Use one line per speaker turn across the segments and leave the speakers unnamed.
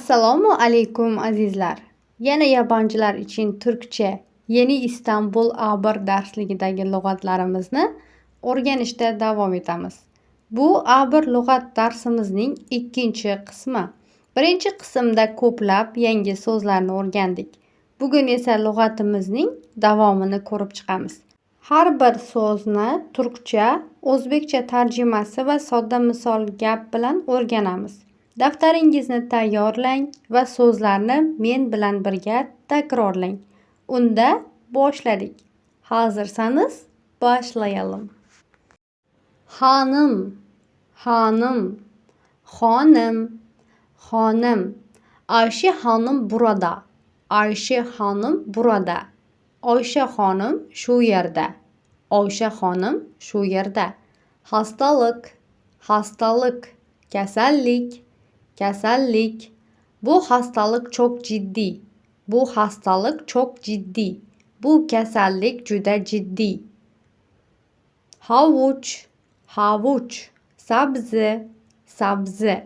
Assalomu alaykum azizlar. Yana yabancılar için Türkçe Yeni İstanbul A1 darsligidagi lug'atlarimizni o'rganishda davom etamiz. Bu A1 lug'at darsimizning ikkinchi qismi. Birinchi qismda ko'plab yangi so'zlarni o'rgandik. Bugun esa lug'atimizning davomini ko'rib chiqamiz. Har bir so'zni turkcha, o'zbekcha tarjimasi va sodda misol gap bilan o'rganamiz. Daftaringizni tayyorlang va so'zlarni men bilan birga takrorlang. Unda boshladik. Hazırsanız başlayalım. Hanım, hanım, xonim, xonim. Ayşe hanım burada. Ayşe hanım burada. Ayşe hanım şu yerde. Ayşe hanım şu yerde. Hastalık, hastalık, kasallik, kasallik. Bu hastalık çok ciddi. Bu hastalık çok ciddi. Bu kasallik juda ciddi. Havuç, havuç, sabzi, sabzi.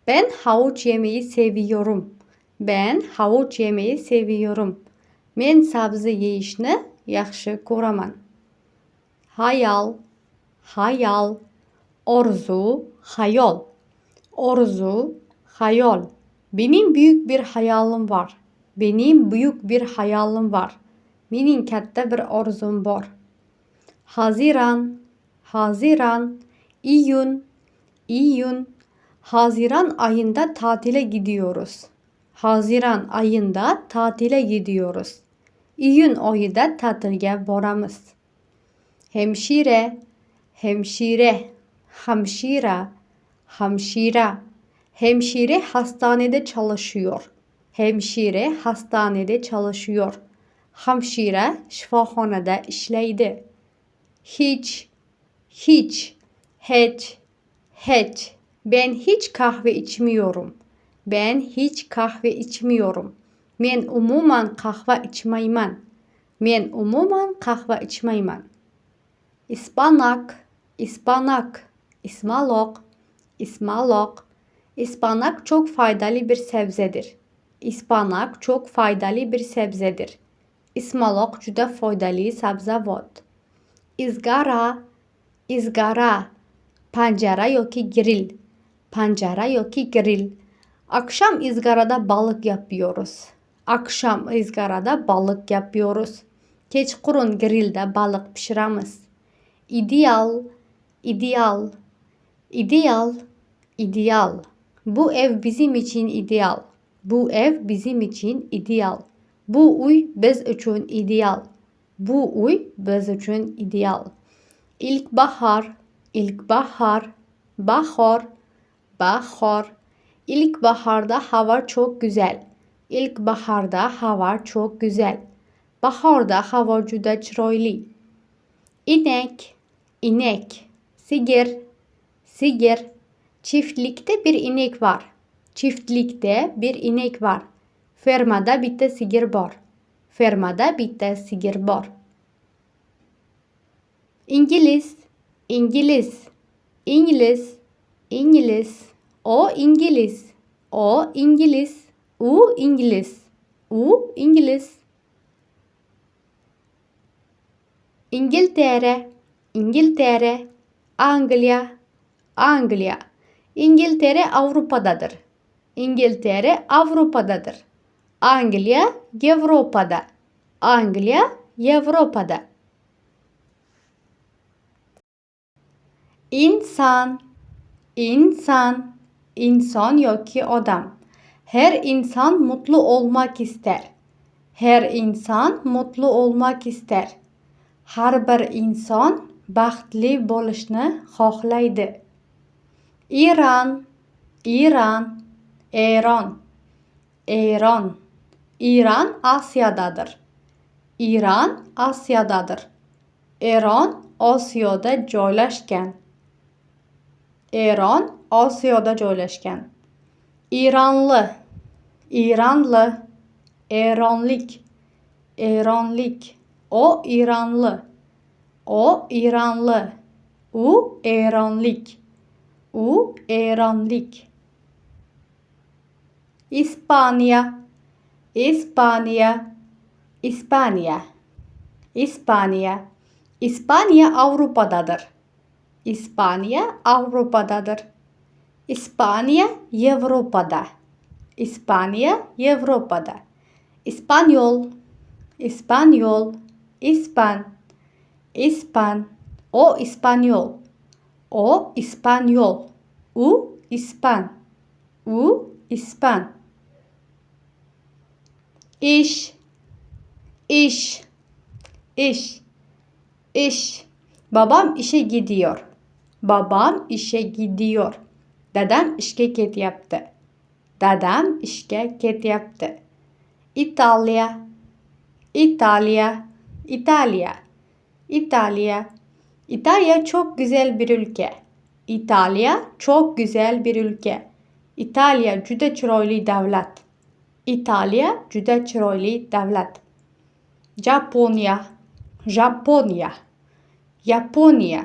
Ben havuç yemeyi seviyorum. Ben havuç yemeyi seviyorum. Men sabzi yeyishni yaxshi ko'raman. Hayal, hayal, orzu, hayal. Orzu, hayal. Benim büyük bir hayalim var. Benim büyük bir hayalim var. Mening katta bir orzum bor. Haziran, Haziran, iyun, iyun. Haziran ayında tatile gidiyoruz. Haziran ayında tatile gidiyoruz. İyun ayında tatilga boramiz. Hemşire, hemşire, hamşira, hamşira. Hemşire hastanede çalışıyor. Hemşire hastanede çalışıyor. Hamşire shifoxonada ishlaydi. Hiç, hiç, hiç, hiç. Ben hiç kahve içmiyorum. Ben hiç kahve içmiyorum. Men umuman kahve içmayman. Men umuman kahve içmayman. İspanak, ispanak, ismalok, ismalok. İspanak çok faydalı bir sebzedir. İspanak çok faydalı bir sebzedir. İsmalok juda foydali sabzavot. İzgara, izgara. Panjara yoki grill. Panjara yoki grill. Akşam izgarada balık yapıyoruz. Akşam izgarada balık yapıyoruz. Kechqurun grillda balık pişiramiz. İdeal, ideal, ideal, ideal. Bu ev bizim için ideal. Bu ev bizim için ideal. Bu uy biz uchun ideal. Bu uy biz uchun ideal. İlkbahar, ilkbahar, bahar, bahar. İlkbaharda hava çok güzel. İlkbaharda hava çok güzel. Baharda hava juda chiroyli. İnek, inek, sigir, sigir. Çiftlikte bir inek var. Çiftlikte bir inek var. Fermada bitta sigir bor. Fermada bitta sigir bor. İngiliz, İngiliz, İngiliz, İngiliz. O İngiliz, o İngiliz, u İngiliz, u İngiliz. İngiltere, İngiltere, Anglia, Anglia. İngiltere Avrupa'dadır. İngiltere Avrupa'dadır. Anglia Avrupa'da. Anglia Avrupa'da. İnsan, insan, insan yoki odam. Her insan mutlu olmak ister. Her insan mutlu olmak ister. Har bir inson baxtli bo'lishni xohlaydi. İran, İran, Eron, Eron. İran Asya'dadır. İran Asya'dadır. Eron Osiyoda joylashgan. Eron Osiyoda joylashgan. İranlı, İranlı, Eronlik, Eronlik. O İranlı, o İranlı, u Eronlik, u Eronlik. İspanya, İspanya, İspanya, İspanya. İspanya Avrupa'dadır. İspanya Avrupa'dadır. İspanya Avrupa'da. İspanya Avrupa'da. İspanyol, İspanyol, İspan, İspan. O İspanyol. O İspanyol. U İspan. U İspan. İş, iş, iş, iş. Babam işe gidiyor. Babam işe gidiyor. Dedem işe gitti. Dedem işe gitti. İtalya, İtalya, İtalya, İtalya. İtalya çok güzel bir ülke. İtalya çok güzel bir ülke. İtalya juda chiroyli davlat. İtalya juda chiroyli davlat. Japonya, Japonya, Japonya,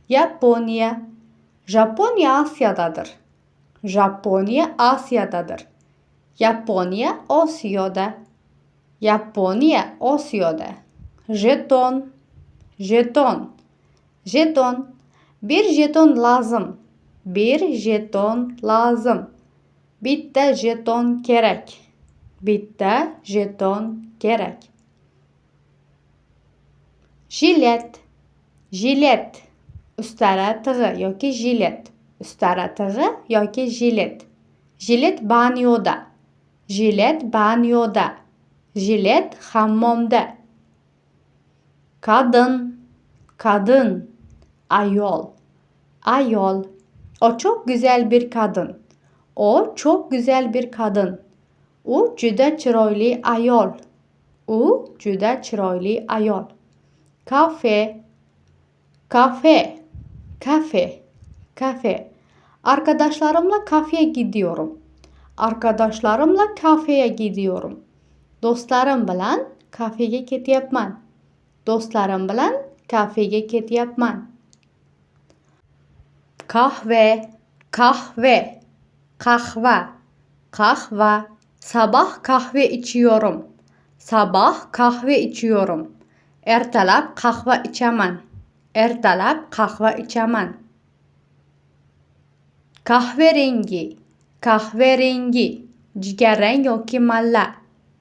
Japonya. Japonya Asya'dadır. Japonya Asya'dadır. Japonya Asya'da. Japonya Asya'da. Jeton, jeton, jeton. Bir jeton lazım. Bir jeton lazım. Bitta jeton gerek. Bitta jeton gerek. Jilet, jilet. Ustara tig'i yoki jilet. Ustara tig'i yoki jilet. Jilet banyoda. Jilet banyoda. Jilet hammomda. Kadın, kadın. Ayol, ayol. O çok güzel bir kadın. O çok güzel bir kadın. U juda chiroyli ayol. U juda chiroyli ayol. Kafe, kafe, kafe, kafe. Arkadaşlarımla kafeye gidiyorum. Arkadaşlarımla kafeye gidiyorum. Do'stlarim bilan kafega ketyapman. Do'stlarim bilan kafega ketyapman. Kahve, kahve, kahva, kahva. Sabah kahve içiyorum. Sabah kahve içiyorum. Ertalab kahve içaman. Ertalab kahve içaman. Kahverengi, kahverengi. Jigarrang yoki malla.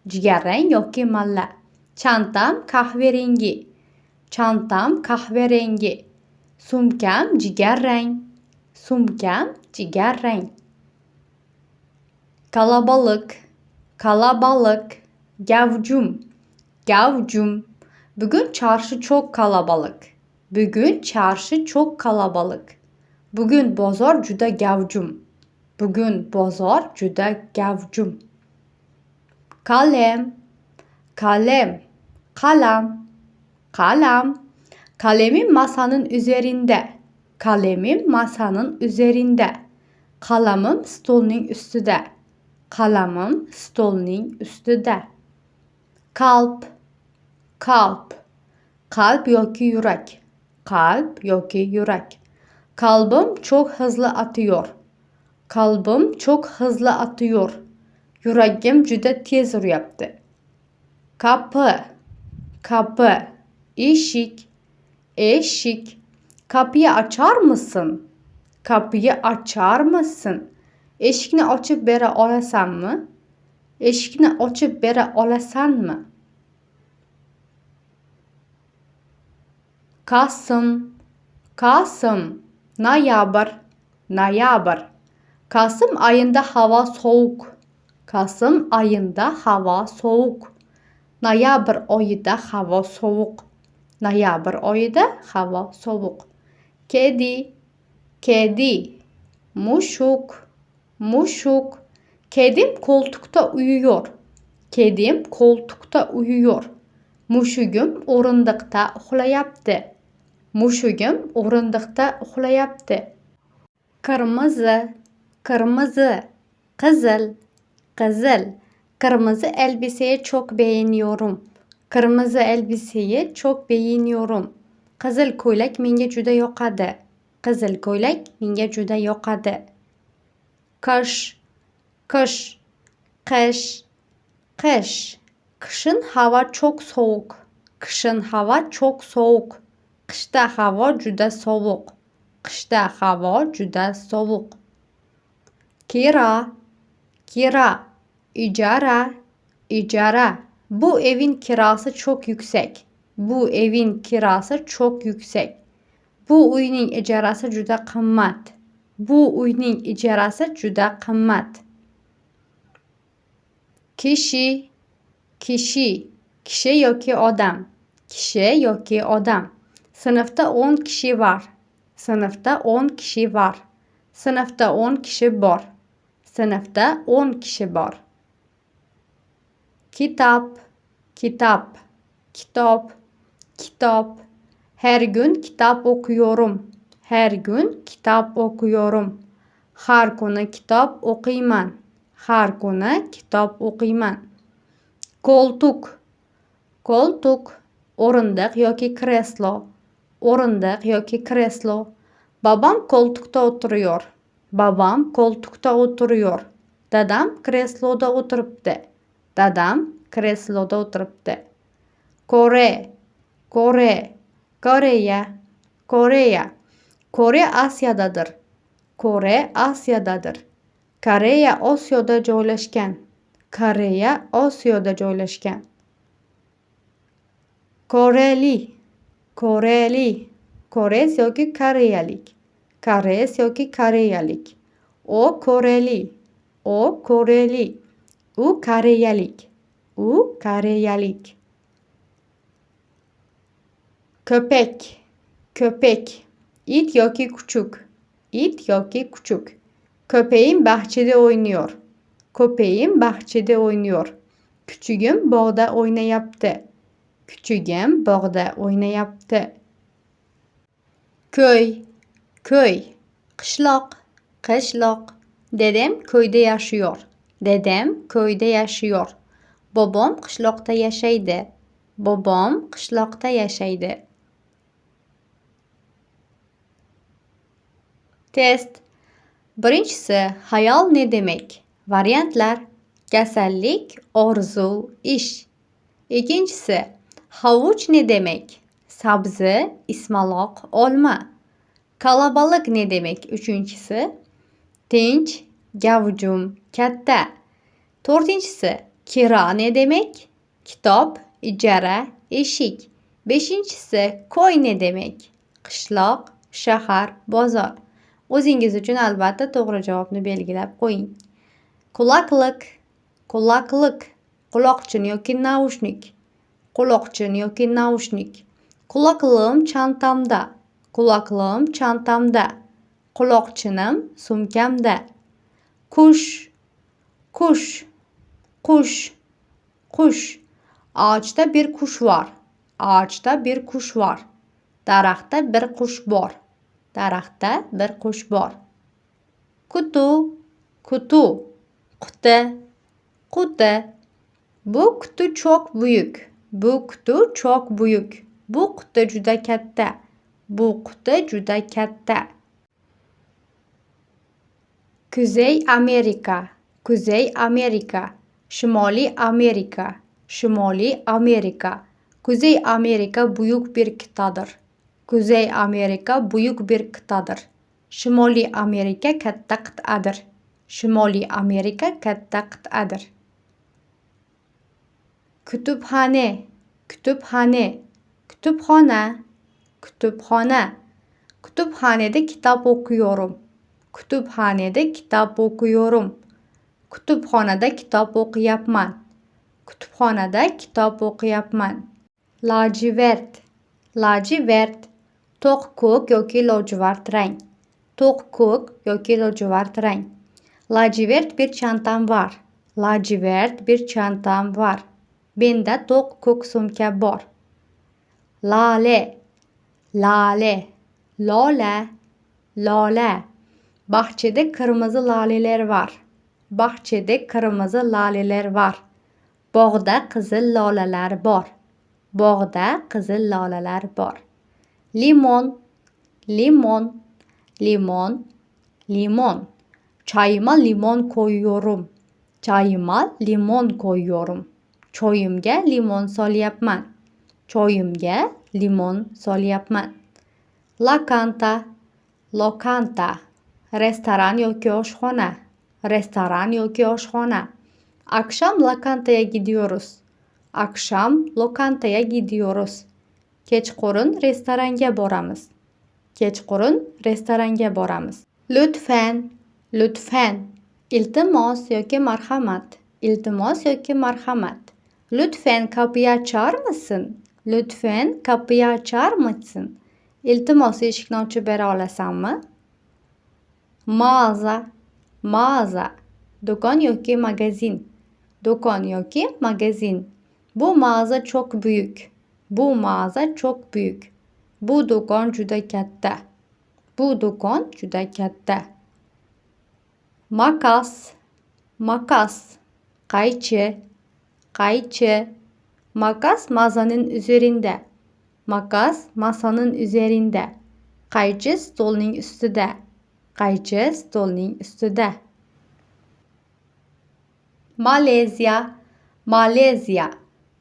Jigarrang yoki malla. Çantam kahverengi. Çantam kahverengi. Sumkam jigarrang. Sumkam jigarrang. Kalabalık, kalabalık. Gavjum, gavjum. Bugün çarşı çok kalabalık. Bugün çarşı çok kalabalık. Bugün bozor juda gavjum. Bugün bozor juda gavjum. Kalem, kalem, kalam, kalam. Kalemim masanın üzerinde. Kalemim masanın üzerinde. Kalamım stolning üstüde. Kalamım stolning üstüde. Kalp, kalp. Kalp yoki yürek. Kalp yoki yürek. Kalbim çok hızlı atıyor. Kalbim çok hızlı atıyor. Yüreğim juda tez uryapti. Kapı, kapı. Eşik, eşik. Kapıyı açar mısın? Kapıyı açar mısın? Eshikni ochib bera olasanmi? Eshikni ochib bera olasanmi? Kasım, Kasım. Noyabr, noyabr. Kasım ayında hava soğuk. Kasım ayında hava soğuk. Noyabr oyida hava soğuk. Noyabr oyida hava soğuk. Kedi, kedi. Muşuk, muşuk. Kedim koltukta uyuyor. Kedim koltukta uyuyor. Mushugim o'rindiqda uxlayapti. Mushugim o'rindiqda uxlayapti. Kırmızı, kırmızı. Kızıl, kızıl. Kırmızı elbiseyi çok beğeniyorum. Kırmızı elbiseyi çok beğeniyorum. Qizil ko'ylak menga juda yoqadi. Qizil ko'ylak menga juda yoqadi. Qish, qish. Kış, kış. Kışın hava çok soğuk. Kışın hava çok soğuk. Qishda havo juda sovuq. Qishda havo juda sovuq. Kira, kira. İcara, ijara. Bu evin kirası çok yüksek. Bu evin kirası çok yüksek. Bu uyning ijarasi juda qimmat. Bu uyning ijarasi juda qimmat. Kishi, kishi. Kishi yoki odam. Kishi yoki odam. Sinfda 10 kishi var. Sinfda 10 kishi var. Sinfda 10 kishi bor. Sinfda 10 kishi bor. Kitap, kitap. Kitob, kitob. Her gün kitap okuyorum. Her gün kitap okuyorum. Har kuni kitap o'qiyman. Har kuni kitap o'qiyman. Koltuk, koltuk. O'rindiq yoki kreslo. O'rindiq yoki kreslo. Babam koltukda o'tiriyor. Babam koltukda o'tiriyor. Dadam kresloda o'tiribdi. Dadam kresloda o'tiribdi. Kore, Kore. Koreya, Koreya. Kore Asiyadadir. Kore Asiyadadir. Koreya Osiyoda joylashgan. Koreya Osiyoda joylashgan. Koreli, Koreli. Koreys yoki koreyalik. Koreys yoki koreyalik. O Koreli. O Koreli. U koreyalik. U koreyalik. Köpek, köpek. İt yoki küçük. İt yoki küçük. Köpeğim bahçede oynuyor. Köpeğim bahçede oynuyor. Küçüğüm bog'da o'ynayapti. Küçüğüm bog'da o'ynayapti. Köy, köy. Qishloq, qishloq. Dedem köyde yaşıyor. Dedem köyde yaşıyor. Bobom qishloqda yashaydi. Bobom qishloqda yashaydi. Test. Birinchisi, hayal ne demek? Variantlar: kasallik, orzu, ish. Ikkinchisi, havuç ne demek? Sabzi, ismaloq, olma. Kalabalık ne demek? Uchinchisi, tinch, gavjum, katta. To'rtinchisi, kira ne demek? Kitob, ijara, eshik. Beshinchisi, koy ne demek? Qishloq, shahar, bozor. O'zingiz uchun albatta to'g'ri javobni belgilab qo'ying. Quloqlik, quloqlik. Quloqchin yoki naushnik. Quloqchin yoki naushnik. Quloqligim chantamda. Quloqligim chantamda. Quloqchinim sumkamda. Qush, qush, qush, qush. Ağaçta bir kuş var. Ağaçta bir kuş var. Daraxtda bir qush bor. Daraxtda bir qush bor. Kutu, kutu. Quti, quti. Bu kutu çok büyük. Bu kutu çok büyük. Bu quti juda katta. Bu quti juda katta. Kuzey Amerika, Kuzey Amerika. Shimoliy Amerika, Shimoliy Amerika. Kuzey Amerika büyük bir kıtadır. Kuzey Amerika büyük bir kıtadır. Shimoliy Amerika katta qit'adir. Shimoliy Amerika katta qit'adir. Kutubxona, kutubxona. Kutubxona, kutubxona. Kutubxonada kitap okuyorum. Kutubxonada kitap okuyorum. Kutubxonada kitap o'qiyapman. Kutubxonada kitap o'qiyapman. Lacivert, lacivert. To'q ko'k yoki lojuvard rang. To'q ko'k yoki lojuvard rang. Lacivert bir çantam var. Lacivert bir çantam var. Benda to'q ko'k sumka bor. Lale, lale. Lola, lola. Bahçede kırmızı laleler var. Bahçede kırmızı laleler var. Bog'da qizil lolalar bor. Bog'da qizil lolalar bor. Limon, limon, limon, limon. Çayıma limon koyuyorum. Çayıma limon koyuyorum. Choyimga limon solyapman. Choyimga limon solyapman. Lokanta, lokanta. Restoran yoki oshxona. Restoran yoki oshxona. Akşam lokantaya gidiyoruz. Akşam lokantaya gidiyoruz. Kechqurun restoranga boramiz. Kechqurun restoranga boramiz. Lütfen, lütfen. İltimos yoki marhamat. İltimos yoki marhamat. Lütfen kapıyı açar mısın? Lütfen kapıyı açar mısın? İltimos eshikni ochib bera olasanmi? Mağaza, mağaza. Do'kon yoki magazin. Do'kon yoki magazin. Bu mağaza çok büyük. Bu mağaza çok büyük. Bu do'kon juda katta. Bu do'kon juda katta. Makas, makas. Qaychi, qaychi. Makas masanın üzerinde. Makas masanın üzerinde. Qaychi stolning ustida. Qaychi stolning ustida. Malezya, Malezya.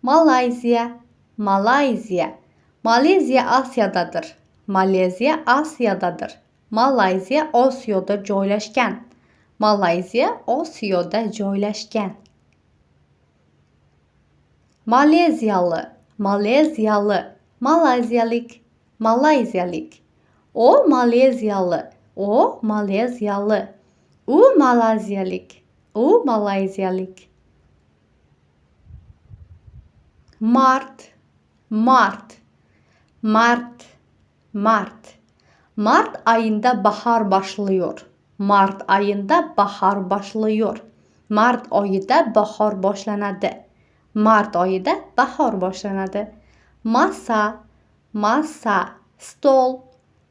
Malayziya, Malayziya. Malezya Asya'dadır. Malezya Asya'dadır. Malayziya Osyo'da joylashgan. Malayziya Osyo'da joylashgan. Malezyalı, Malezyalı. Malayzyalik, Malayzyalik. O Malezyalı, o Malezyalı. U Malazyalik, u Malazyalik. Mart, Mart. Mart, Mart. Mart ayında bahar başlıyor. Mart ayında bahar başlıyor. Mart oyida bahor boshlanadi. Mart oyida bahor boshlanadi. Masa, masa. Stol,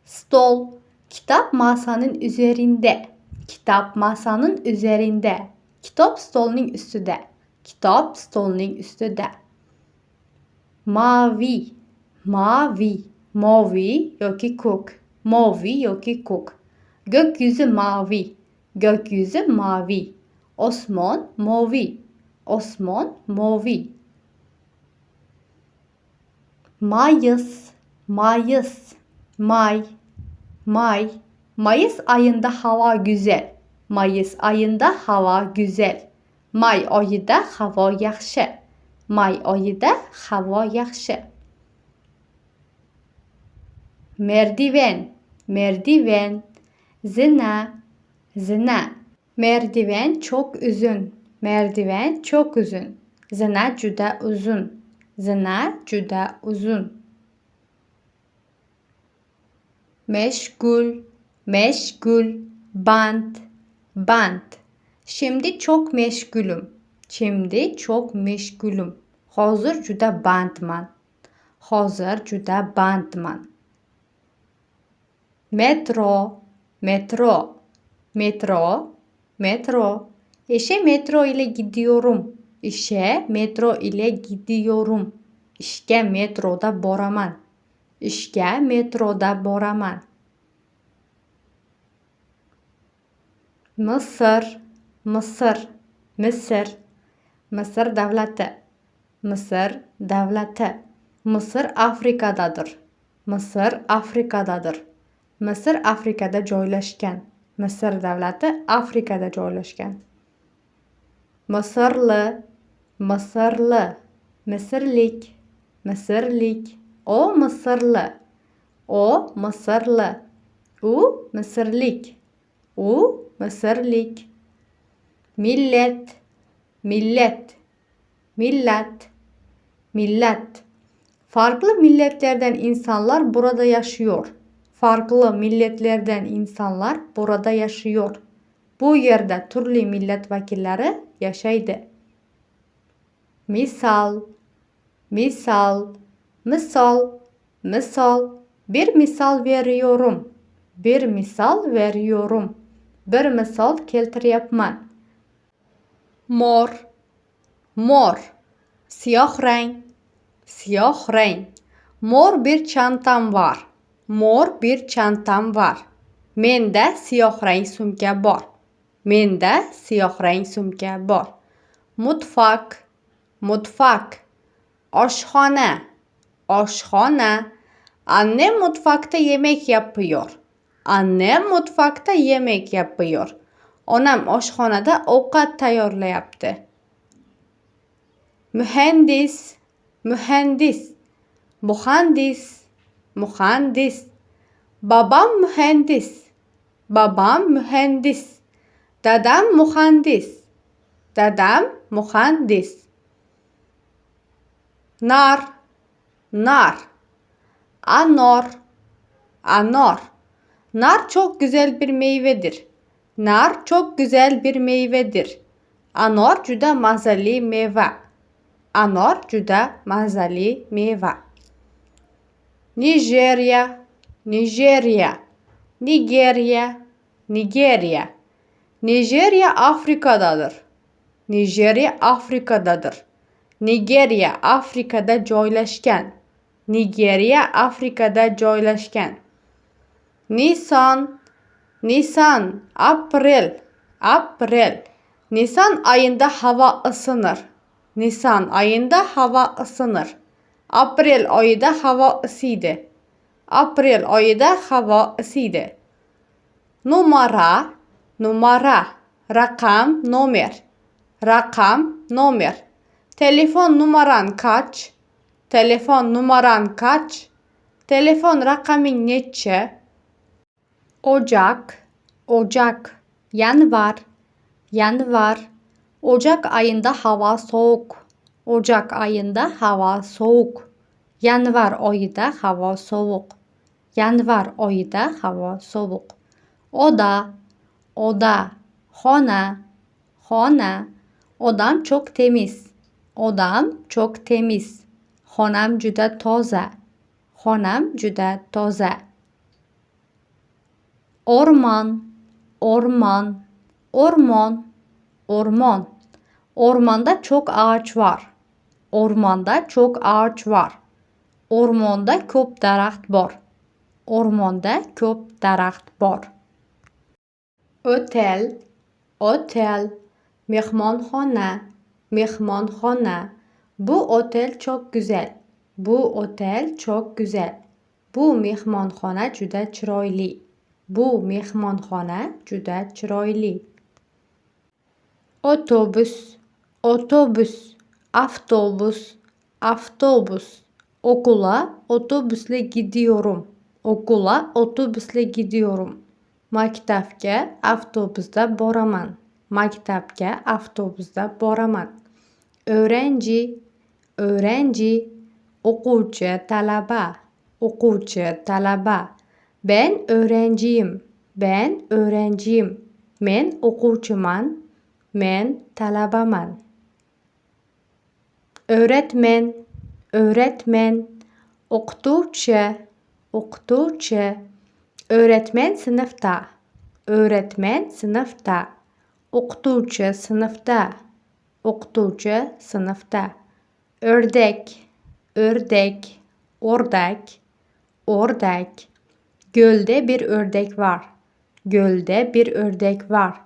stol. Kitap masanın üzerinde. Kitap masanın üzerinde. Kitap stolning ustida. Kitap stolning ustida. Mavi, mavi. Mavi yoki ko'k. Mavi yoki ko'k. Gökyüzü mavi. Gökyüzü mavi. Osmon mavi. Osmon mavi. Mayıs, Mayıs. May, May. Mayıs ayında hava güzel. Mayıs ayında hava güzel. May oyida havo yaxshi. May oyida havo yaxshi. Merdiven, merdiven. Zina, zina. Merdiven çok uzun. Merdiven çok uzun. Zina juda uzun. Zina juda uzun. Meşgul, meşgul. Band, band. Şimdi çok meşgulüm. Şimdi çok meşgulüm. Hozir juda bandman. Hozir juda bandman. Metro, metro. Metro, metro. İşe metro ile gidiyorum. İşe metro ile gidiyorum. İşke metroda boraman. İşke metroda boraman. Mısır, Mısır. Mısır. Mısır davlati. Mısır davlati. Mısır Afrikadadır. Mısır Afrikadadır. Mısır Afrikada joylashgan. Mısır davlati Afrikada joylashgan. Mısırlı, Mısırlı. Mısırlik, Mısırlik. O Mısırlı. O Mısırlı. U Mısırlik. U Mısırlik. Millet, millet. Millet, millet. Farklı milletlerden insanlar burada yaşıyor. Farklı milletlerden insanlar burada yaşıyor. Bu yerde turli millet vakilleri yaşaydı. Misal, misal, misal, misal. Bir misal veriyorum. Bir misal veriyorum. Bir misal keltiryapman. Mor, mor. Siyah renk, siyah renk. Mor bir çantam var. Mor bir çantam var. Menda siyah rang sumka bor. Menda siyah rang sumka bor. Mutfak, mutfak. Oshxona, oshxona. Annem mutfakta yemek yapıyor. Annem mutfakta yemek yapıyor. Onam oshxonada ovqat tayyorlayapti. Mühendis, mühendis. Muhandis, muhandis. Babam mühendis. Babam mühendis. Dadam mühendis. Dadam mühendis. Nar, nar. Anor, anor. Nar çok güzel bir meyvedir. Nar çok güzel bir meyvedir. Anor juda mazali meva. Anor juda mazali meva. Nijerya, Nijerya. Nigerya, Nigerya. Nijerya Afrika'dadır. Nijerya Afrika'dadır. Nigerya Afrika'da joylashgan. Nigerya Afrika'da joylashgan. Nisan, Nisan, Aprel, Aprel. Nisan ayında hava ısınır. Nisan ayında hava ısınır. Aprel ayında hava ısıydı. Aprel ayında hava ısıydı. Numara, numara. Rakam, nomer. Rakam, nomer. Telefon numaran kaç? Telefon numaran kaç? Telefon rakamın neçe? Ocak, Ocak. Yanvar, yanvar. Ocak ayında hava soğuk. Ocak ayında hava soğuk. Yanvar ayında hava soğuk. Yanvar ayında hava soğuk. Oda, oda. Xona, xona. Odam çok temiz. Odam çok temiz. Xonam juda toza. Xonam juda toza. Orman, orman. Orman, orman. Ormanda çok ağaç var. Ormanda çok ağaç var. Ormanda ko'p daraxt bor. Ormanda ko'p daraxt bor. Otel, otel. Mehmonxona, mehmonxona. Bu otel çok güzel. Bu otel çok güzel. Bu mehmonxona juda chiroyli. Bu mehmonxona juda chiroyli. Otobüs, otobüs. Avtobus, avtobus. Okula otobüsle gidiyorum. Okula otobüsle gidiyorum. Maktabga avtobusda boraman. Maktabga avtobusda boraman. Öğrenci, öğrenci. O'quvchi, talaba. O'quvchi, talaba. Ben öğrenciyim. Ben öğrenciyim. Men o'quvchiman. Men talabaman. Öğretmen, öğretmen. O'qituvchi, o'qituvchi. Öğretmen sınıfta. Öğretmen sınıfta. O'qituvchi sınıfta. O'qituvchi sınıfta. Ördek, ördek. O'rdak, o'rdak. Gölde bir ördek var. Gölde bir ördek var.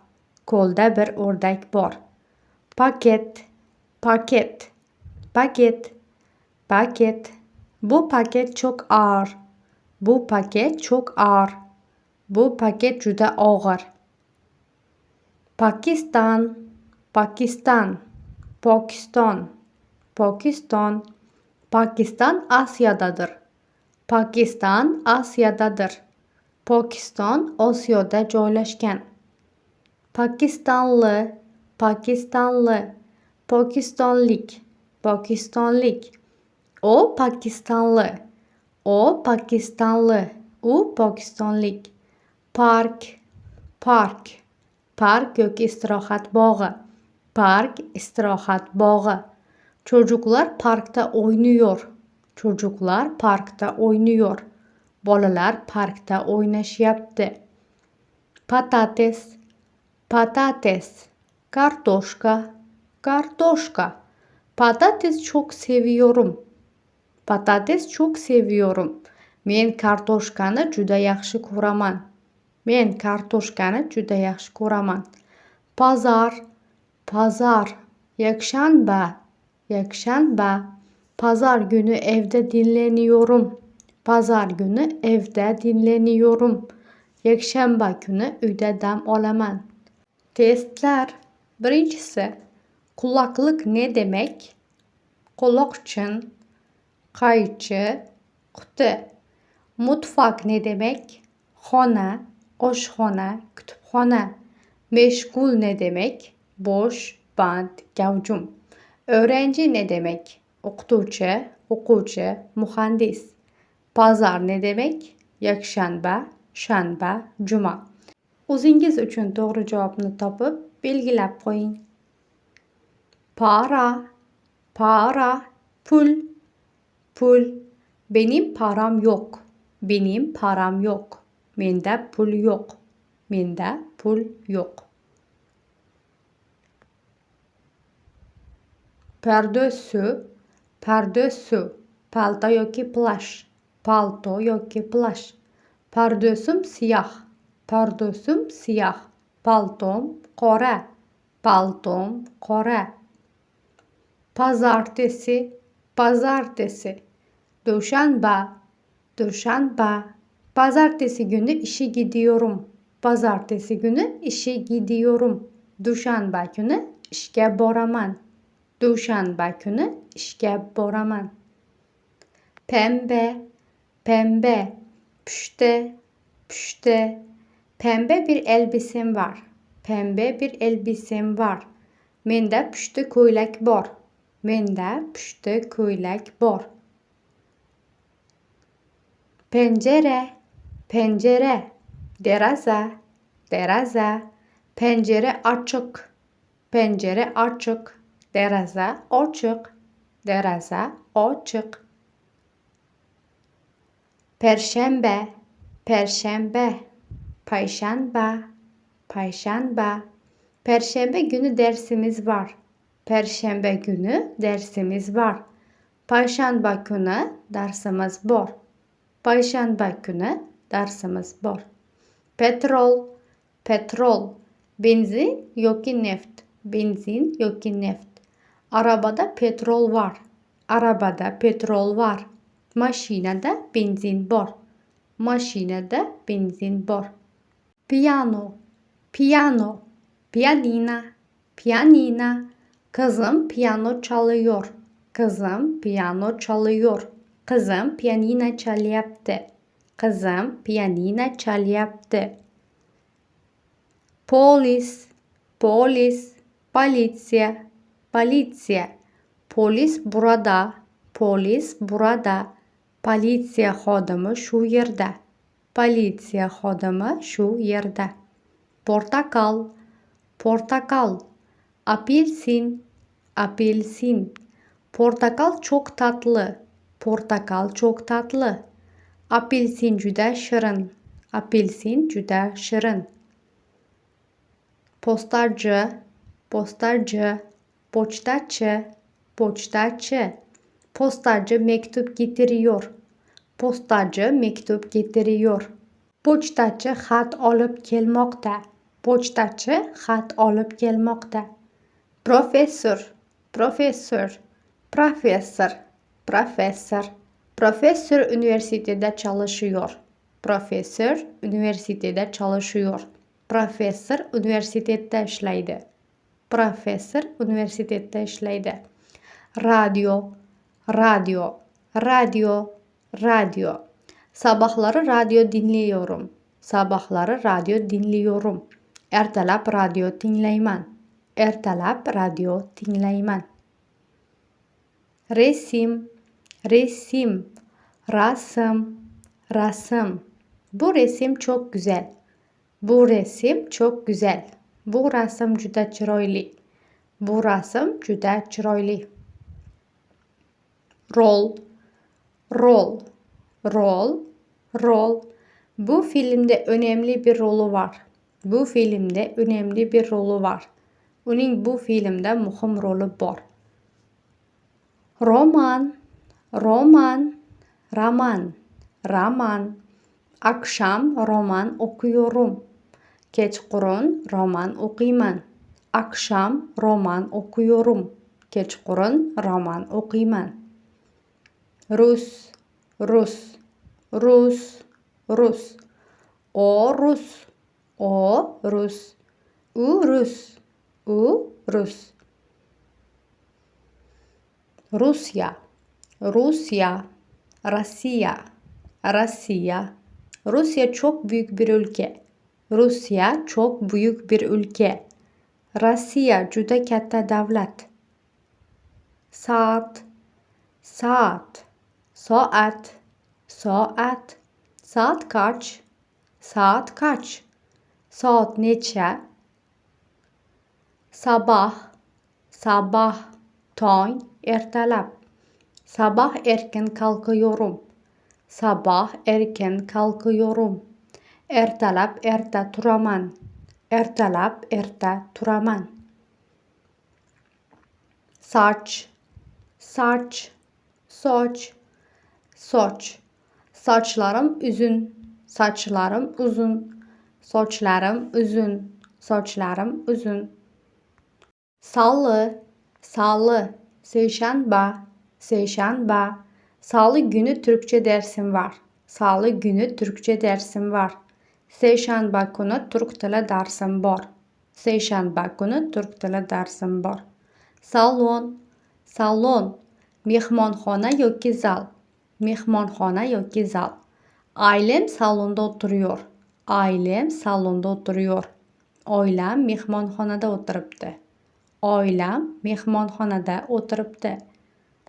Ko'lda bir o'rdak bor. Paket, paket. Paket, paket. Bu paket çok ağır. Bu paket çok ağır. Bu paket juda og'ir. Pakistan, Pakistan. Pokiston, Pokiston. Pakistan Asya'dadır. Pakistan Asya'dadır. Pokiston Osiyoda joylashgan. Pakistanlı, Pakistanlı. Pokistonlik, Pokistonlik. O Pakistanlı. O Pakistanlı. U Pokistonlik. Park, park. Park yoki istirohat bog'i. Park, istirohat bog'i. Çocuklar parkta oynuyor. Çocuklar parkta oynuyor. Bolalar parkta o'ynashyapti. Patates, patates. Kartoshka, kartoshka. Patates çok seviyorum. Patates çok seviyorum. Men kartoshkani juda yaxshi ko'raman. Men kartoshkani juda yaxshi ko'raman. Pazar, pazar. Yakşanba, yakşanba. Pazar günü evde dinleniyorum. Pazar günü evde dinleniyorum. Yakshanba günü uyda dam olaman. Testler. Birincisi, kulaklık ne demek? Quloqchin, qaychi, quti. Mutfak ne demek? Xona, oshxona, kutubxona. Meşgul ne demek? Boş, band, gavjum. Öğrenci ne demek? O'qituvchi, o'quvchi, muhandis. Pazar ne demek? Yakshanba, shanba, juma. O'zingiz uchun to'g'ri javobni topib, belgilab qo'ying. Para, para, pul, pul. Benim param yok. Benim param yok. Menda pul yok. Menda pul yok. Pardösü, pardösü. Palto yoki plash. Palto yoki plash. Pardösüm siyah. Pardösüm siyah. Paltom qora. Paltom qora. Pazartesi, pazartesi. Dushanba, dushanba. Pazartesi günü işe gidiyorum. Pazartesi günü işe gidiyorum. Dushanba günü ishga boraman. Dushanba günü ishga boraman. Pembe, pembe. Pushti, pushti. Pembe bir elbisem var. Pembe bir elbisem var. Menda pushti ko'ylak bor. Menda pushti ko'ylak bor. Pencere, pencere. Deraza, deraza. Pencere açık. Pencere açık. Deraza ochiq. Deraza ochiq. Perşembe, perşembe. Payshanba, payshanba. Perşembe günü dersimiz var. Perşembe günü dersimiz var. Payshanba günü dersimiz bor. Payshanba günü dersimiz bor. Petrol, petrol. Benzin yoki neft. Benzin yoki neft. Arabada petrol var. Arabada petrol var. Mashinada benzin bor. Mashinada benzin bor. Piyano, piyano. Piyanina, piyanina. Kızım piyano çalıyor. Kızım piyano çalıyor. Kızım piyanina çalyapti. Kızım piyanina çalyapti. Polis, polis. Politsiya, politsiya. Polis burada. Polis burada. Politsiya xodimi shu yerda. Politsiya xodimi shu yerda. Portakal, portakal. Apelsin, apelsin. Portakal çok tatlı. Portakal çok tatlı. Apelsin juda shirin. Apelsin juda shirin. Postarchi, postarchi. Pochtachi, pochtachi. Postarchi mektup getiriyor. Postacı mektup getiriyor. Pochtachi xat olib kelmoqda. Pochtachi xat olib kelmoqda. Professor, professor. Professor, professor. Professor üniversitede çalışıyor. Professor üniversitede çalışıyor. Professor üniversitede ishlaydi. Professor üniversitede ishlaydi. Radyo, radyo, radyo, radyo. Sabahları radyo dinliyorum. Sabahları radyo dinliyorum. Ertalab radyo tinglayman. Ertalab radyo tinglayman. Resim, resim. Rasm, rasm. Bu resim çok güzel. Bu resim çok güzel. Bu rasm juda chiroyli. Bu rasm juda chiroyli. Rol, rol, rol, rol. Bu filmde önemli bir rolü var. Bu filmde önemli bir rolü var. Uning bu filmda muhim rolü bor. Roman, roman, roman, roman. Akşam roman okuyorum. Kechqurun roman o'qiyman. Akşam roman okuyorum. Kechqurun roman o'qiyman. Rus, Rus, Rus, Rus. O Rus, o Rus. U Rus, u Rus. Rusya, Rusya, Rossiya, Rossiya. Rusya çok büyük bir ülke. Rusya çok büyük bir ülke. Rossiya juda katta davlat. Soat, soat, soat, soat. Soat kaç? Saat kaç? Saat neçə? Sabah, sabah, tong, ertalab. Sabah erken kalkıyorum. Sabah erken kalkıyorum. Ertalab erta turaman. Ertalab erta turaman. Saç, saç, soç, soç. Saçlarım uzun, saçlarım uzun. Soçlarım uzun, soçlarım uzun. Salı, salı, seyşanba, seyşanba. Salı günü Türkçe dersim var. Salı günü Türkçe dersim var. Seyşanba günü Türk tili dersim var. Seyşanba günü Türk tili dersim var. Salon, salon. Mehmonxona yoki zal. Mehmonxona yoki zal. Ailem salonda oturuyor. Ailem salonda oturuyor. Oilam mehmonxonada o'tiribdi. Oilam mehmonxonada o'tiribdi.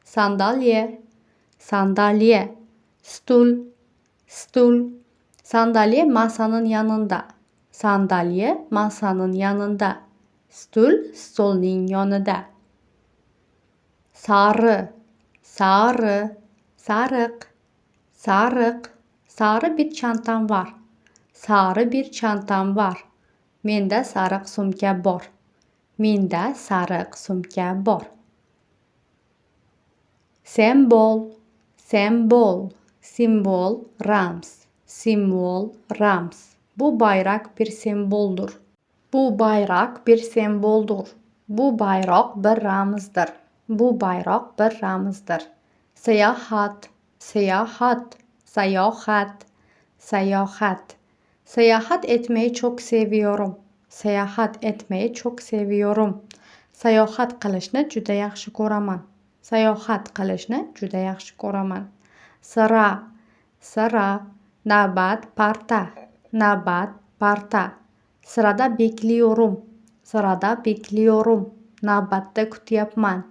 Sandalye, sandalye. Stul, stul. Sandalye masanın yanında. Sandalye masanın yanında. Stul stolning yonida. Sarı, sarı, sarık, sarık. Sarı bir çantam var. Sarı bir çantam var. Menda sariq sumka bor. Menda sariq sumka bor. Sembol, sembol, simbol, rams, simbol, rams. Bu bayrak bir semboldur. Bu bayrak bir semboldur. Bu bayrak bir ramızdır. Bu bayrak bir ramızdır. Seyahat, seyahat, seyahat, seyahat. Seyahat etmeyi çok seviyorum. Seyahat etmeyi çok seviyorum. Sayohat qilishni juda yaxshi ko'raman. Sayohat qilishni juda yaxshi ko'raman. Sıra, sıra, navbat, parta, navbat, parta. Sırada bekliyorum. Sırada bekliyorum. Navbatda kutyapman.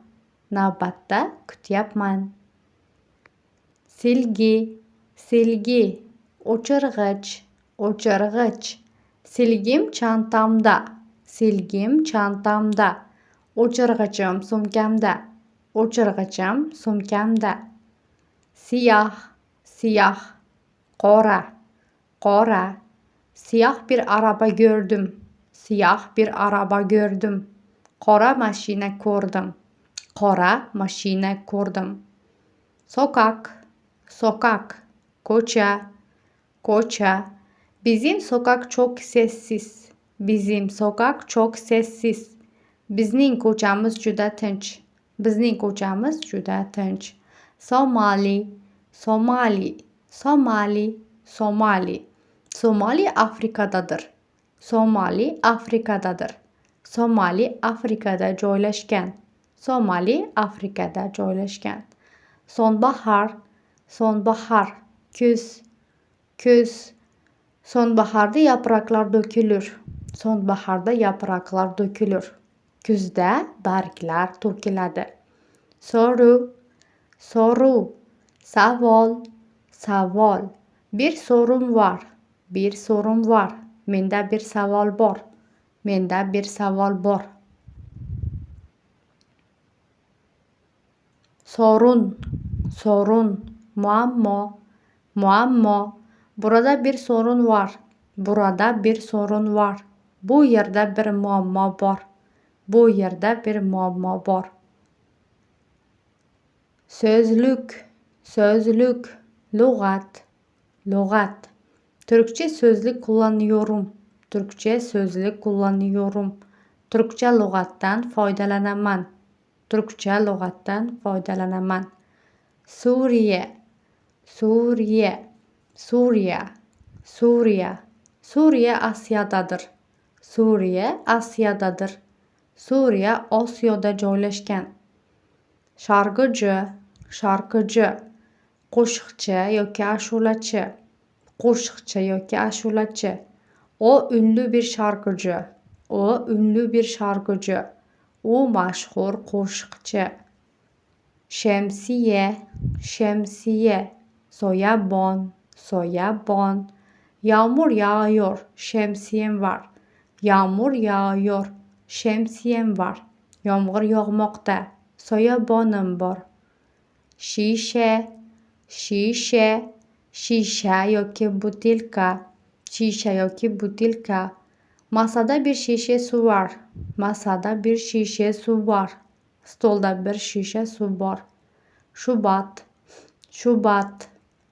Navbatda kutyapman. Silgi, silgi, o'chirg'ich, o'chirg'ich. Silgim çantamda. Silgim çantamda. O'chirg'ichim sumkamda. O'chirg'ichim sumkamda. Siyah, siyah, qora, qora. Siyah bir araba gördüm. Siyah bir araba gördüm. Qora mashina ko'rdim. Qora mashina ko'rdim. Sokak, sokak, ko'cha, ko'cha. Bizim sokak çok sessiz. Bizim sokak çok sessiz. Bizning ko'chamiz juda tinch. Bizning ko'chamiz juda tinch. Somali, Somali, Somali, Somali. Somali Afrikadadır. Somali Afrikadadır. Somali Afrikada joylashgan. Somali Afrikada joylashgan. Sonbahar, sonbahar, kuz, kuz. Sonbaharda yapraklar dökülür. Sonbaharda yapraklar dökülür. Kuzda barglar to'kiladi. Soru, soru, savol, savol. Bir sorum var. Bir sorum var. Menda bir savol bor. Menda bir savol bor. Sorun, sorun, muammo, muammo. Burada bir sorun var. Burada bir sorun var. Bu yerda bir muammo bor. Bu yerda bir muammo bor. Sözlük, sözlük, lug'at, lug'at. Türkçe sözlük kullanıyorum. Türkçe sözlük kullanıyorum. Türkçe lügatdan foydalanaman. Türkçe lügatdan foydalanaman. Suriye, Suriye, Suriye, Suriye. Suriye Asya'dadır. Suriye Asya'dadır. Suriye Osyo'da joylashgan. Şarkıcı, şarkıcı. Qo'shiqchi yoki ashulachi. Qo'shiqchi yoki ashulachi. O ünlü bir şarkıcı. O ünlü bir şarkıcı. O mashhur qo'shiqchi. Şemsiye, şemsiye. Soyabon, soyabon. Yağmur yağıyor, şemsiyem var. Yağmur yağıyor, şemsiyem var. Yağmur yağmoqda, soyabonim bor. Şişe, şişe. Şişe yoki butilka. Şişe yoki butilka. Masada bir şişe su var. Masada bir şişe su var. Stolda bir şişe su var. Şubat, Şubat.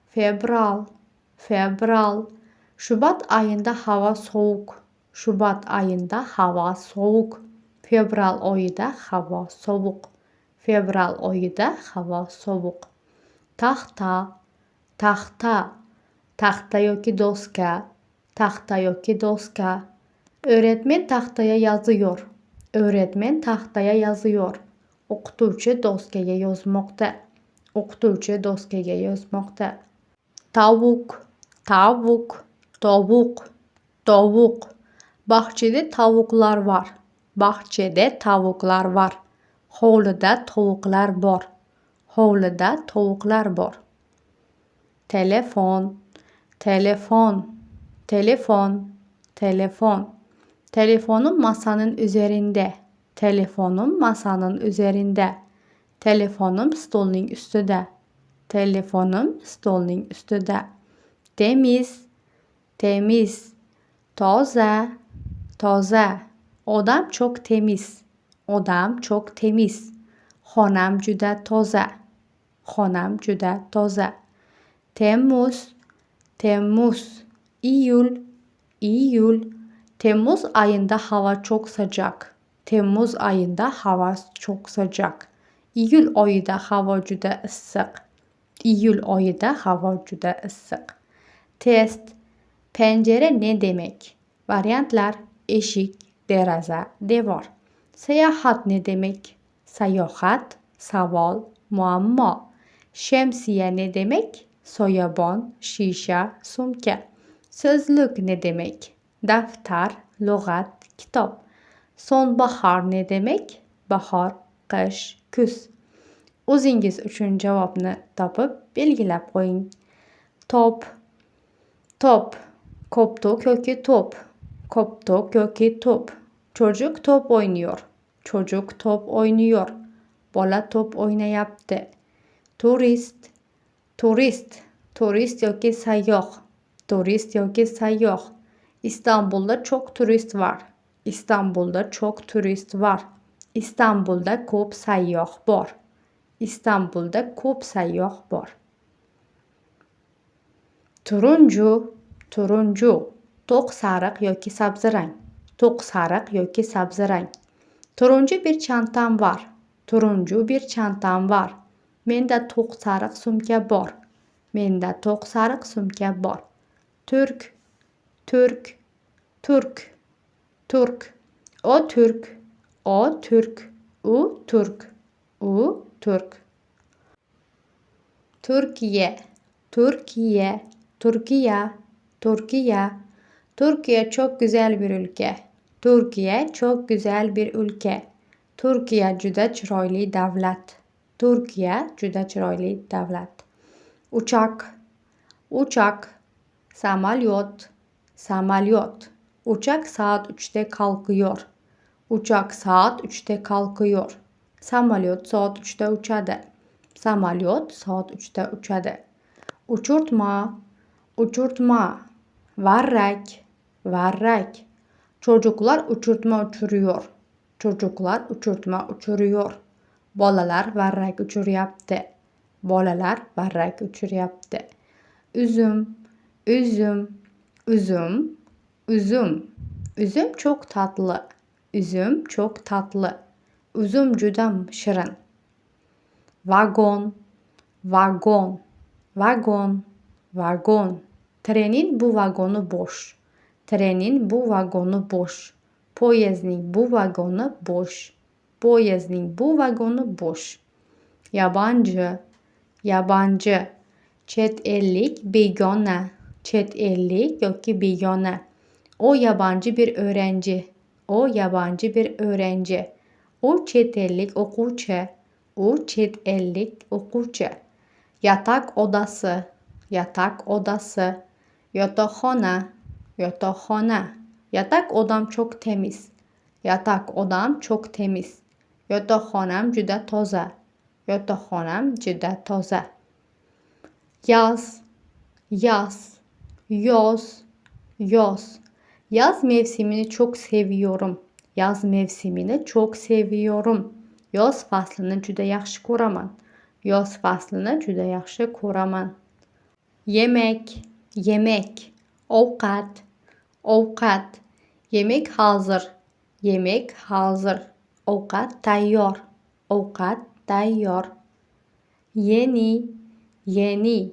Fevral, fevral. Şubat ayında hava soğuk. Şubat ayında hava soğuk. Fevral ayında hava soğuk. Fevral ayında hava soğuk. Tahta, tahta. Tahta yoki doska. Tahta yoki doska. Öğretmen tahtaya yazıyor. Öğretmen tahtaya yazıyor. O'qituvchi doskaga yozmoqda. O'qituvchi doskaga yozmoqda. Tavuk, tavuk, tavuk, tavuk. Bahçede tavuklar var. Bahçede tavuklar var. Hovlida tavuklar bor. Hovlida tavuklar bor. Telefon, telefon, telefon, telefon. Telefonum masanın üzerinde. Telefonum masanın üzerinde. Telefonum stolning ustida. Telefonum stolning ustida. Temiz, temiz. Toza, toza. Odam çok temiz. Odam çok temiz. Xonam juda toza. Xonam juda toza. Temmuz, Temmuz. İyul, İyul. Temmuz ayında hava çok sıcak. Temmuz ayında hava çok sıcak. İyul ayında hava juda issiq. İyul ayında hava juda issiq. Test. Pencere ne demek? Variantlar: eshik, deraza, devor. Seyahat ne demek? Sayohat, savol, muammo. Şemsiye ne demek? Soyabon, shisha, sumka. So'zluk ne demek? Daftar, lug'at, kitob. Sonbahor ne demek? Bahor, qish, kuz. O'zingiz uchun javobni topib belgilab qo'ying. Top, top. Koptok yoki top. Koptok yoki top. Çocuk top oynuyor. Çocuk top oynuyor. Bola top oynayapti. Turist, turist. Turist yoki sayyoh. Turist yoki sayyoh. İstanbul'da çok turist var. İstanbul'da çok turist var. İstanbul'da ko'p sayyoh bor. İstanbul'da ko'p sayyoh bor. Turuncu, turuncu. To'q sariq yoki sabzirang. To'q sariq yoki sabzirang. Turuncu bir çantam var. Turuncu bir çantam var. Menda to'q sariq sumka bor. Menda to'q sariq sumka bor. Türk, Türk, Türk, Türk. O Türk, o Türk, u Türk, u Türk. Türkiye, Türkiye, Türkiye, Türkiye. Türkiye çok güzel bir ülke. Türkiye çok güzel bir ülke. Türkiye juda chiroyli davlat. Türkiye juda chiroyli davlat. Uçak, uçak. Samolyot, samolyot. Uçak saat 3'te kalkıyor. Uçak saat 3'te kalkıyor. Samolyot saat 3'te uçadi. Samolyot saat 3'te uçadi. Uçurtma, uçurtma. Varrak, varrak. Çocuklar uçurtma uçuruyor. Çocuklar uçurtma uçuruyor. Bolalar varrak uçuryapti. Bolalar varrak uçuryapti. Üzüm, üzüm, üzüm, üzüm. Üzüm çok tatlı. Üzüm çok tatlı. Üzüm juda shirin. Vagon, vagon, vagon, vagon. Trenin bu vagonu boş. Trenin bu vagonu boş. Poyezdning bu vagoni boş. Poyezdning bu vagoni boş. Yabancı, yabancı. Chet ellik, begona. Chet ellik yoki begona. O yabancı bir öğrenci. O yabancı bir öğrenci. O chet ellik o'quvchi. O chet ellik o'quvchi. Yatak odası, yatak odası. Yotoqxona, yotoqxona. Yatak odam çok temiz. Yatak odam çok temiz. Yotoqxonam juda toza. Yotoqxonam juda toza. Yaz, yaz, yoz, yoz. Yaz mevsimini çok seviyorum. Yaz mevsimini çok seviyorum. Yoz faslini juda yaxshi ko'raman. Yoz faslini juda yaxshi ko'raman. Yemek, yemek. Ovqat, ovqat. Yemek hazır. Yemek hazır. Ovqat tayyor. Ovqat tayyor. Yeni, yeni.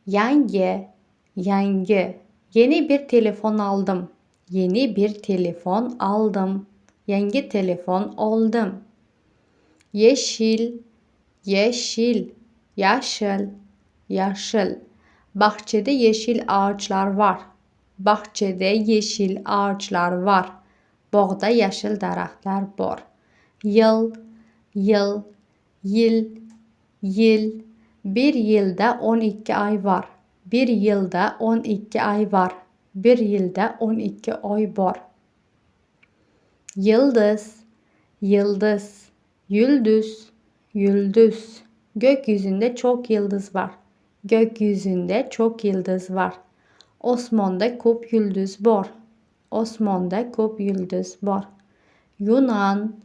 Yangi, yangi. Yeni bir telefon aldım. Yeni bir telefon aldım. Yangi telefon oldim. Yeşil, yeşil. Yaşıl, yaşıl. Bahçede yeşil ağaçlar var. Bahçede yeşil ağaçlar var. Bog'da yashil daraxtlar bor. Yıl, yıl, yil, yil. Bir yılda 12 ay var. Bir yılda 12 ay var. Bir yılda 12 ay var. Yıldız, yıldız. Yıldız, yıldız. Gökyüzünde çok yıldız var. Gökyüzünde çok yıldız var. Osmonda ko'p yulduz bor. Osmonda ko'p yulduz bor. Yunan,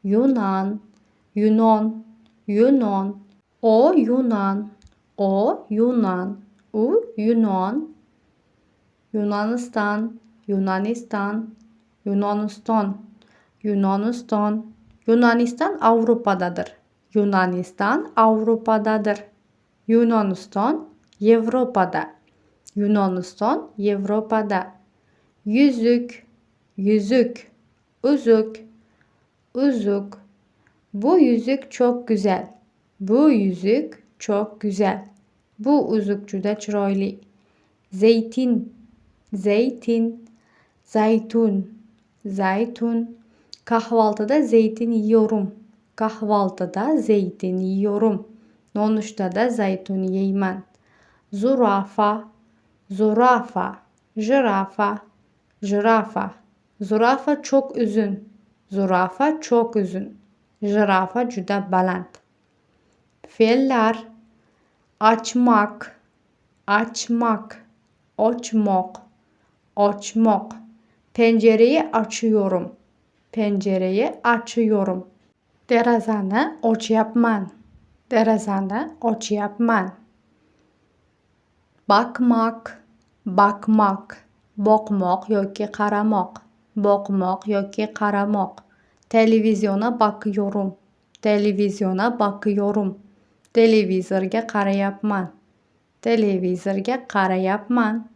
Yunan, Yunon, Yunon. O Yunan, o Yunan, u Yunan. Yunanistan, Yunanistan, Yunaniston, Yunaniston. Yunanistan Avrupa'dadır. Yunanistan Avrupa'dadır. Yunaniston Avrupa'da. Yunaniston Avrupa'da. Yüzük, yüzük. Üzük, üzük. Bu yüzük çok güzel. Bu yüzük çok güzel. Bu üzük juda chiroyli. Zeytin, zeytin. Zaytun, zaytun. Kahvaltıda zeytin yiyorum. Kahvaltıda zeytin yiyorum. Nonushtada zaytun yeyman. Zürafa, zürafa. Jirafa, jirafa. Zürafa çok uzun. Zürafa çok uzun. Jirafa juda baland. Fe'llar. Açmak, açmak. Ochmoq, ochmoq. Pencereyi açıyorum. Pencereyi açıyorum. Derazani ochyapman. Derazani ochyapman. Bakmak, bakmak. Boqmoq yoki qaramoq. Boqmoq yoki qaramoq. Televizyona bakıyorum. Televizyona bakıyorum. Televizorga qarayapman. Televizorga qarayapman.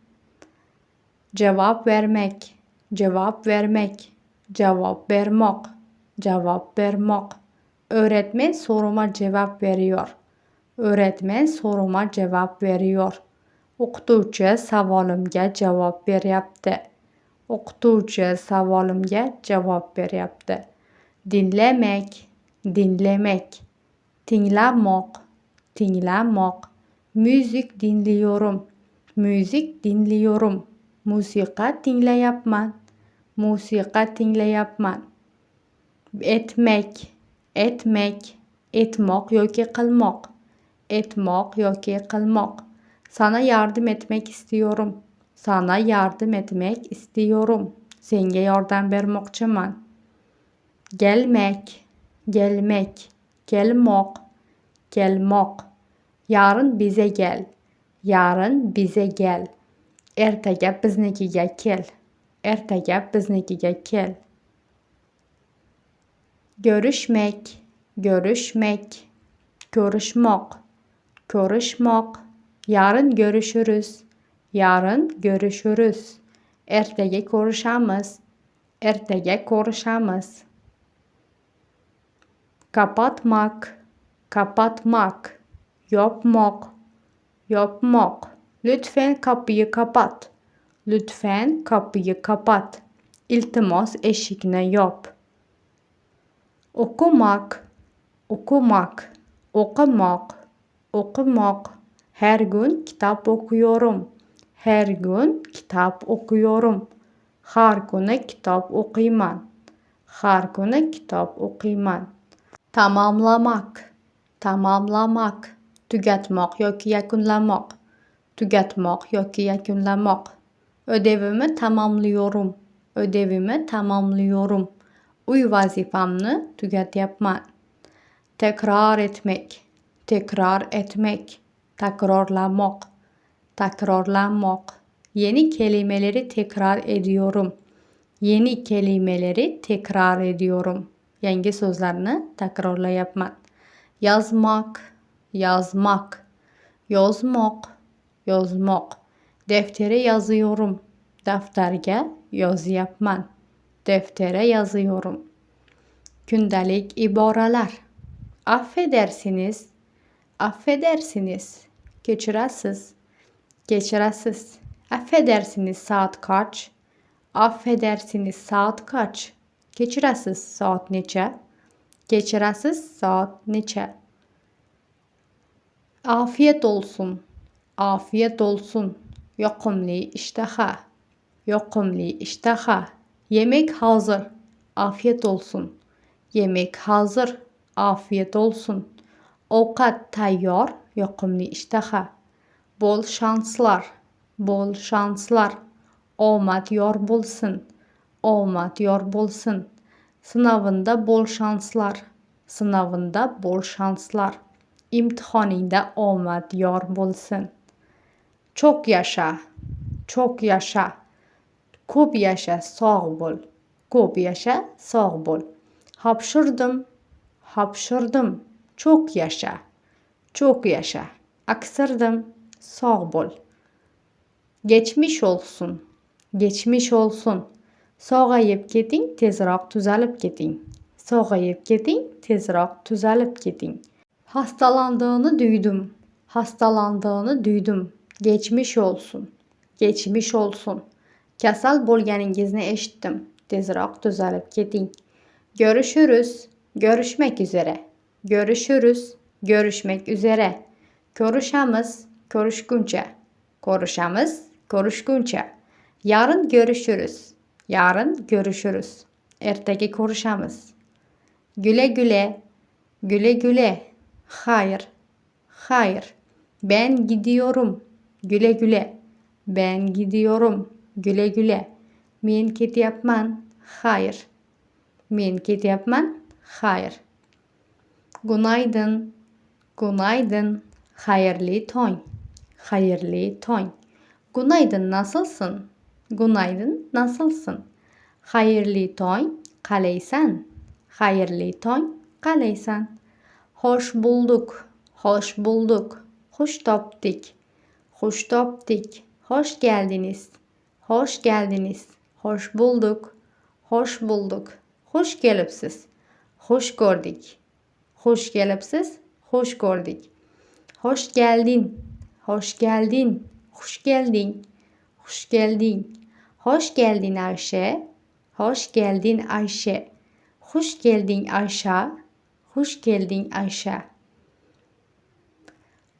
Cevap vermek, cevap vermek. Cevap bermoq, cevap bermoq. Öğretmen soruma cevap veriyor. Öğretmen soruma cevap veriyor. O'qituvchi savolimga javob beryapti. O'qituvchi savolimga javob beryapti. Dinlemek, dinlemek. Tinglamoq, tinglamoq. Müzik dinliyorum. Müzik dinliyorum. Musiqa tinglayapman. Musiqa tinglayapman. Etmek, etmek. Etmoq yoki qilmoq. Etmoq yoki qilmoq. Sana yardım etmek istiyorum. Sana yardım etmek istiyorum. Senga yordam bermoqchiman. Gelmek, gelmek. Kelmoq, kelmoq. Yarın bize gel. Yarın bize gel. Ertaga biznikiga kel. Ertaga biznikiga kel. görüşmek, görüşmek, görüşmek, görüşmek, yarın görüşürüz, yarın görüşürüz, ertege konuşamız, ertege konuşamız, kapatmak, kapatmak, yapmak, yapmak, lütfen kapıyı kapat, lütfen kapıyı kapat, iltimas eşikni yap, okumak, okumak, okumak, okumak, her gün kitap okuyorum, her gün kitap okuyorum, har kuni kitap o'qiyman, har kuni kitap o'qiyman, tamamlamak, tamamlamak, tugatmoq yoki yakunlamoq, tugatmoq yoki yakunlamoq, ödevimi tamamlıyorum, ödevimi tamamlıyorum, uy vazifamni tugatyapman, tekrar etmek, tekrar etmek, takrorlamoq, takrorlamoq, yeni kelimeleri tekrar ediyorum, yeni kelimeleri tekrar ediyorum, yangi so'zlarni takrorlayapman, yazmak, yazmak, yozmoq, yozmoq, deftere yazıyorum, daftarga yozyapman, deftere yazıyorum, kundalik iboralar, affedersiniz, affedersiniz, kechirasiz, kechirasiz, affedersiniz saat kaç, affedersiniz saat kaç, kechirasiz soat necha, kechirasiz soat necha, afiyet olsun, afiyet olsun, yoqimli ishtaha, yoqimli ishtaha, yemek hazır, afiyet olsun, yemek hazır, afiyet olsun, ovqat tayyor, yoqimli ishtaha, bol shanslar, bol shanslar, omad yor bo'lsin, omad yor bo'lsin, sınavında bol shanslar, sınavında bol shanslar, imtihoningda omad yor bo'lsin, çok yaşa, çok yaşa, ko'p yaşa, sog' bo'l, ko'p yaşa, sog' bo'l, hapshirdim, hapshirdim, çok yaşa, çok yaşa, aksirdim, sog' bo'l, geçmiş olsun, geçmiş olsun, sog'ayib keting, tezroq tuzalib keting, sog'ayib keting, tezroq tuzalib keting, hastalandığını duydum, hastalandığını duydum, geçmiş olsun, geçmiş olsun, kasal bo'lganingizni eshitdim, tezroq tuzalib keting, görüşürüz, görüşmek üzere, görüşürüz, görüşmek üzere, ko'rishamiz, ko'rishguncha, ko'rishamiz, ko'rishguncha, yarın görüşürüz, yarın görüşürüz, ertaga ko'rishamiz, güle güle, güle güle, hayır, hayır, ben gidiyorum, güle güle, ben gidiyorum, güle güle, men ketyapman, hayır, men ketyapman, hayır, günaydın, günaydın, hayırlı tong, hayırlı tong, günaydın nasılsın, günaydın nasılsın, hayırlı tong, qalaysan, hayırlı tong, qalaysan, hoş bulduk, hoş bulduk, hoş topdik, hoş topdik, hoş geldiniz, hoş geldiniz, hoş bulduk, hoş bulduk, hoş kelibsiz, hoş gördük, hoş kelibsiz, hoş gördük, hoş geldin, hoş geldin, hoş geldin, hoş geldin, hoş geldin Ayşe, hoş geldin Ayşe, hoş geldin Ayşe, hoş geldin Ayşe,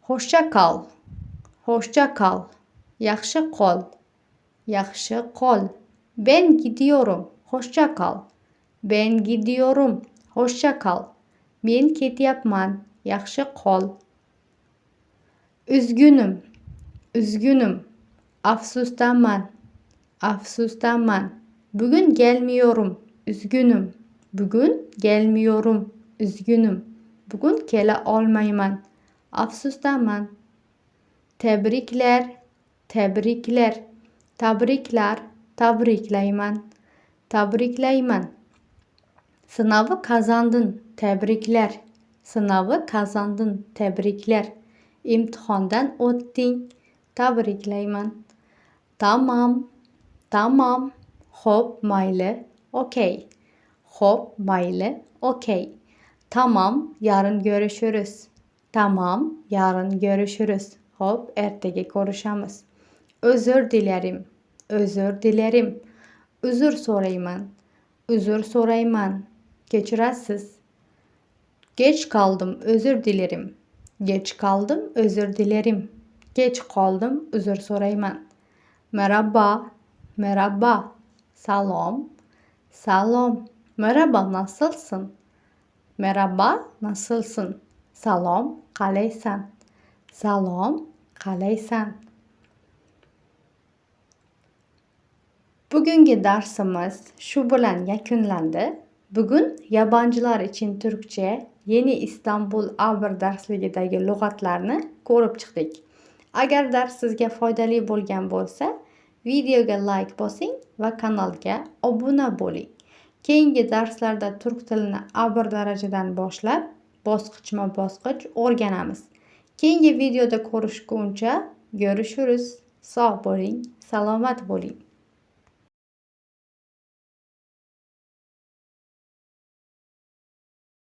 hoşça kal, hoşça kal, yaxshi qol, yaxshi qol, ben gidiyorum, hoşça kal, ben gidiyorum, hoşça kal, men ketyapman, yaxshi qol, üzgünüm, üzgünüm, afsusdaman, afsusdaman, bugün gelmiyorum, üzgünüm, bugün gelmiyorum, üzgünüm, bugün kela olmayman, afsusdaman, tebrikler, tebrikler, tabriklar, tabriklayman, tabriklayman, Sınavı kazandın, tebrikler. Sınavı kazandın, tebrikler. İmtihondan o'tding, tabriklayman. Tamam, tamam. Xo'p, mayli, okey. Xo'p, mayli, okey. Tamam, yarın görüşürüz. Tamam, yarın görüşürüz. Xo'p, ertaga ko'rishamiz. Özür dilerim, özür dilerim. Uzr so'rayman, uzr so'rayman. Kechirasiz. Geç kaldım, özür dilerim. Geç kaldım, özür dilerim. Geç kaldım, uzr so'rayman. Merhaba, merhaba. Salom, salom. Merhaba, nasılsın? Merhaba, nasılsın? Salom, qalaysan? Salom, qalaysan? Bugungi darsimiz shu bilan yakunlandi. Bugun yabancılar için Türkçe Yeni İstanbul A1 darsligidagi lug'atlarni ko'rib chiqdik. Agar dars sizga foydali bo'lgan bo'lsa, videoga like bosing va kanalga obuna bo'ling. Keyingi darslarda turk tilini A1 darajadan boshlab, bosqichma-bosqich o'rganamiz. Keyingi videoda ko'rishguncha, görüşürüz. Sog' bo'ling, salomat bo'ling.